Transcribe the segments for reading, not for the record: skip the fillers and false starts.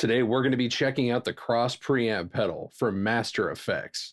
Today, we're going to be checking out the cross preamp pedal from Master Effects.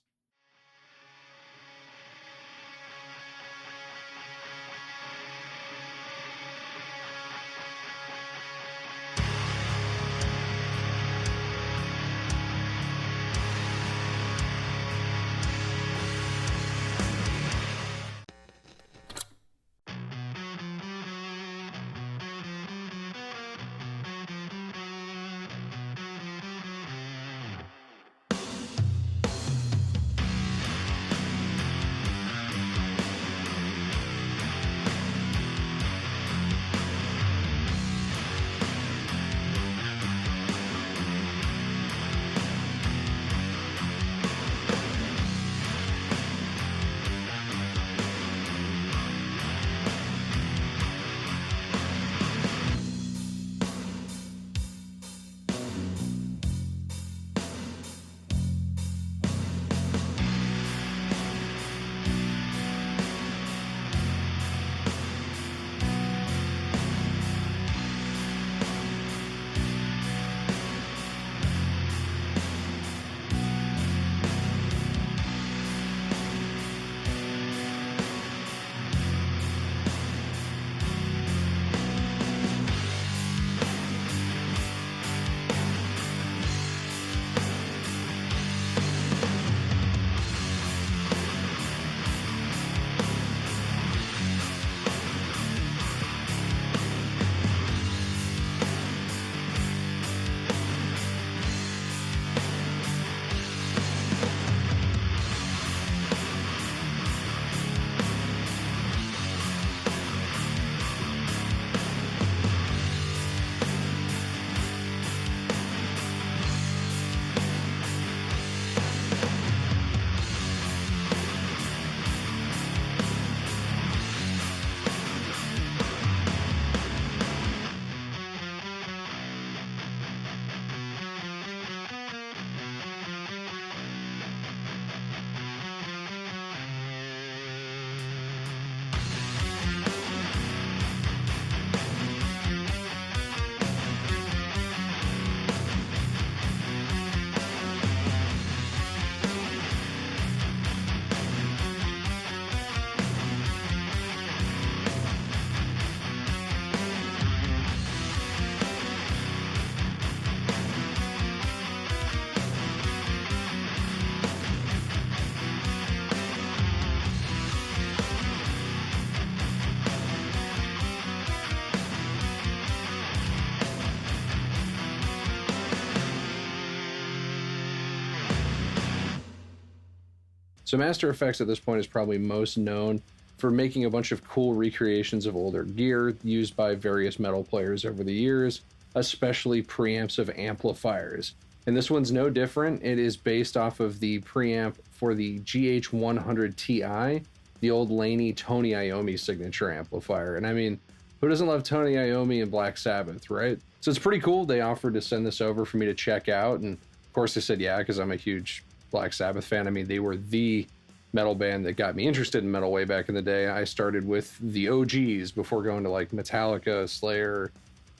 So Master Effects at this point is probably most known for making a bunch of cool recreations of older gear used by various metal players over the years, especially preamps of amplifiers. And this one's no different. It is based off of the preamp for the GH100TI, the old Laney Tony Iommi signature amplifier. And I mean, who doesn't love Tony Iommi and Black Sabbath, right? So it's pretty cool. They offered to send this over for me to check out. And of course I said yeah, because I'm a huge Black Sabbath fan. I mean, they were the metal band that got me interested in metal way back in the day. I started with the OGs before going to like Metallica, Slayer,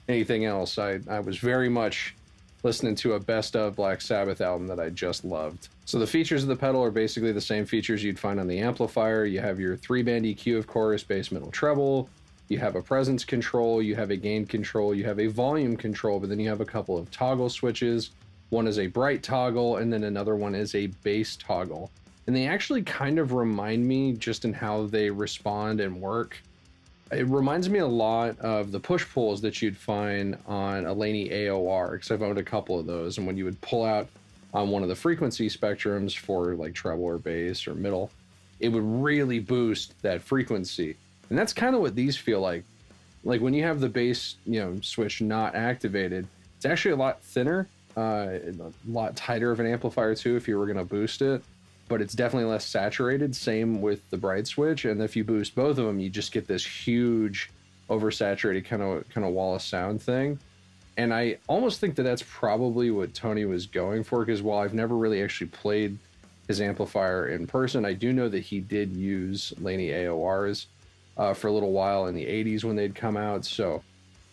anything else. I was very much listening to a best of Black Sabbath album that I just loved. So the features of the pedal are basically the same features you'd find on the amplifier. You have your 3-band EQ, of course, bass, middle, treble. You have a presence control, you have a gain control, you have a volume control, but then you have a couple of toggle switches. One is a bright toggle, and then another one is a bass toggle. And they actually kind of remind me just in how they respond and work. It reminds me a lot of the push-pulls that you'd find on a Laney AOR, because I've owned a couple of those, and when you would pull out on one of the frequency spectrums for like treble or bass or middle, it would really boost that frequency. And that's kind of what these feel like. Like when you have the bass, switch not activated, it's actually a lot thinner. A lot tighter of an amplifier too if you were going to boost it, but it's definitely less saturated. Same with the bright switch, and if you boost both of them, you just get this huge oversaturated kind of wall of sound thing. And I almost think that that's probably what Tony was going for, because while I've never really actually played his amplifier in person, I do know that he did use Laney AORs for a little while in the 80s when they'd come out. So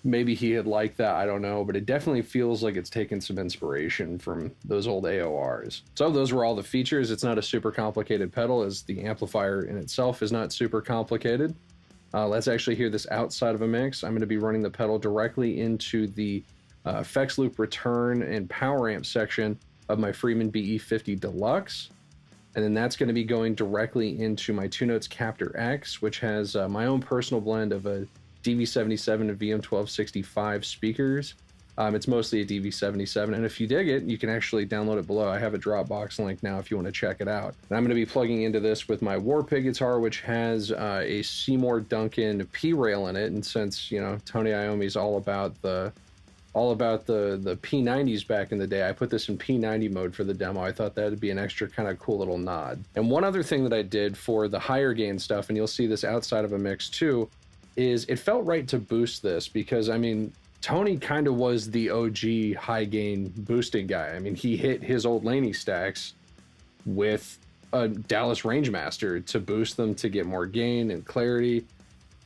Maybe he had liked that, I don't know, but it definitely feels like it's taken some inspiration from those old AORs. So those were all the features. It's not a super complicated pedal, as the amplifier in itself is not super complicated. Let's actually hear this outside of a mix. I'm going to be running the pedal directly into the effects loop return and power amp section of my Freeman BE50 Deluxe. And then that's going to be going directly into my Two Notes Captor X, which has my own personal blend of a DV77 and VM1265 speakers. It's mostly a DV77, and if you dig it, you can actually download it below. I have a Dropbox link now if you want to check it out. And I'm going to be plugging into this with my Warpig guitar, which has a Seymour Duncan P-rail in it, and since, you know, Tony Iommi's all about the P90s back in the day, I put this in P90 mode for the demo. I thought that would be an extra kind of cool little nod. And one other thing that I did for the higher gain stuff, and you'll see this outside of a mix too, is it felt right to boost this because, I mean, Tony kind of was the OG high gain boosting guy. I mean, he hit his old Laney stacks with a Dallas Rangemaster to boost them to get more gain and clarity,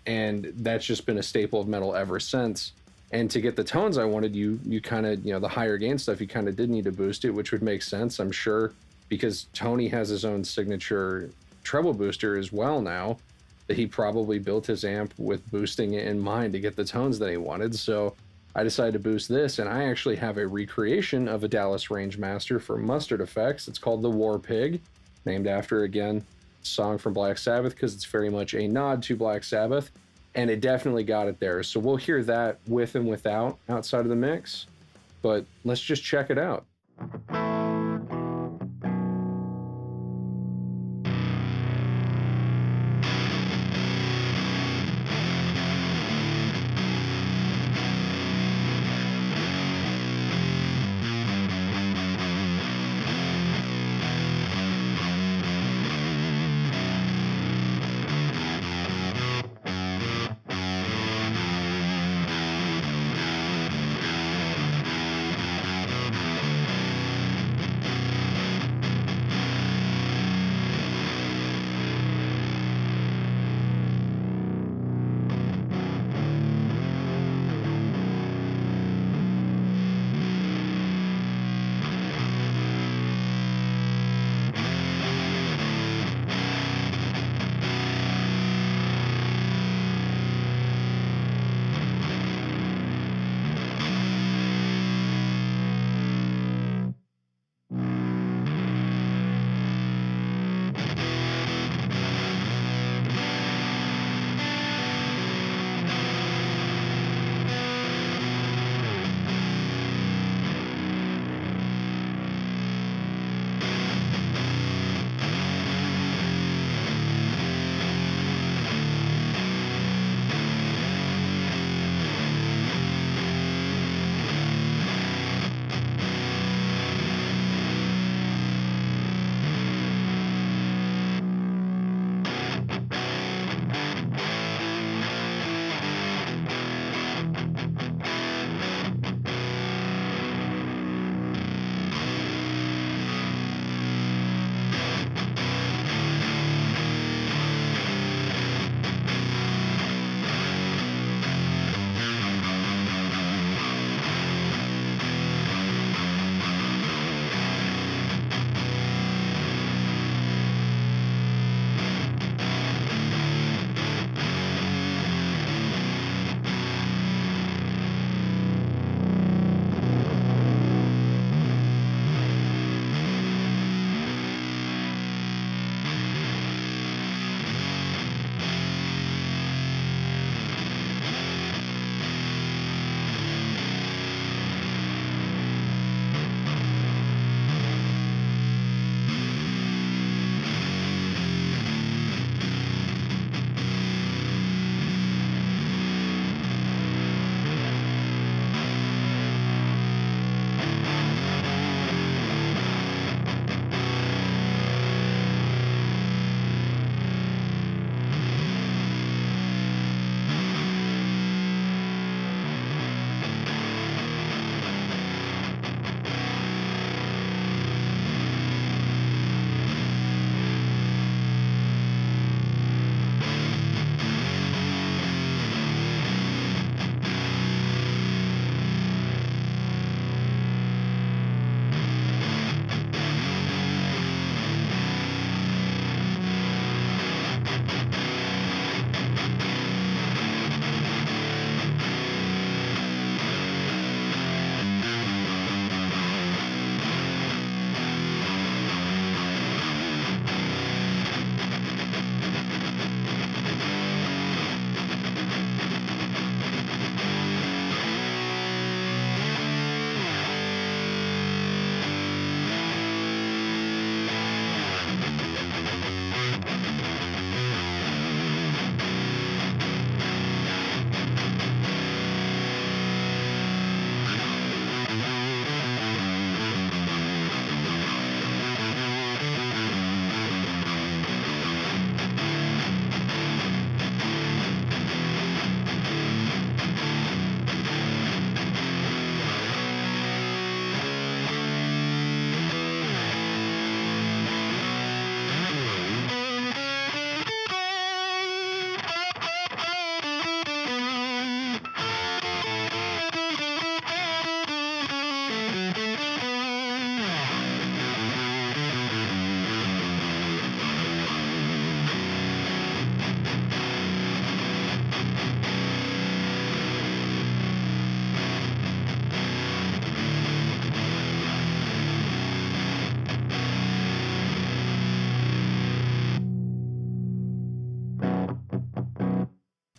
and that's just been a staple of metal ever since. And to get the tones I wanted, you kind of, you know, the higher gain stuff, you kind of did need to boost it, which would make sense, I'm sure, because Tony has his own signature treble booster as well now, that he probably built his amp with boosting it in mind to get the tones that he wanted. So I decided to boost this, and I actually have a recreation of a Dallas Rangemaster for Mustard Effects. It's called the Warpig, named after, again, a song from Black Sabbath, because it's very much a nod to Black Sabbath, and it definitely got it there. So we'll hear that with and without outside of the mix, but let's just check it out.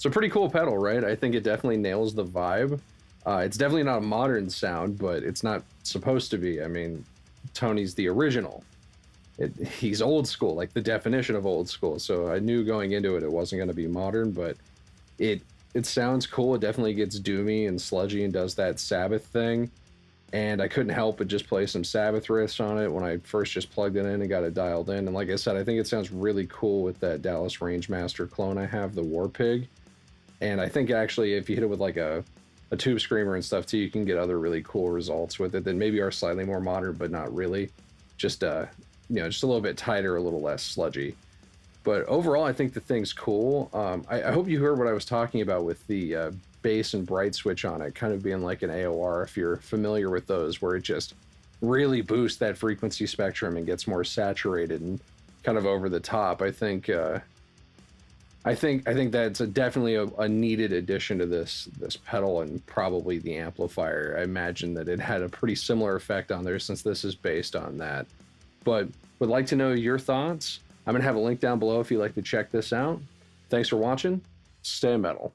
So pretty cool pedal, right? I think it definitely nails the vibe. It's definitely not a modern sound, but it's not supposed to be. I mean, Tony's the original. He's old school, like the definition of old school. So I knew going into it wasn't going to be modern, but it it sounds cool. It definitely gets doomy and sludgy and does that Sabbath thing. And I couldn't help but just play some Sabbath riffs on it when I first just plugged it in and got it dialed in. And like I said, I think it sounds really cool with that Dallas Rangemaster clone I have, the War Pig. And I think actually if you hit it with like a tube screamer and stuff too, you can get other really cool results with it that maybe are slightly more modern, but not really. Just just a little bit tighter, a little less sludgy. But overall, I think the thing's cool. I hope you heard what I was talking about with the bass and bright switch on it, kind of being like an AOR, if you're familiar with those, where it just really boosts that frequency spectrum and gets more saturated and kind of over the top. I think that's definitely a needed addition to this pedal and probably the amplifier. I imagine that it had a pretty similar effect on there since this is based on that. But would like to know your thoughts. I'm going to have a link down below if you'd like to check this out. Thanks for watching. Stay metal.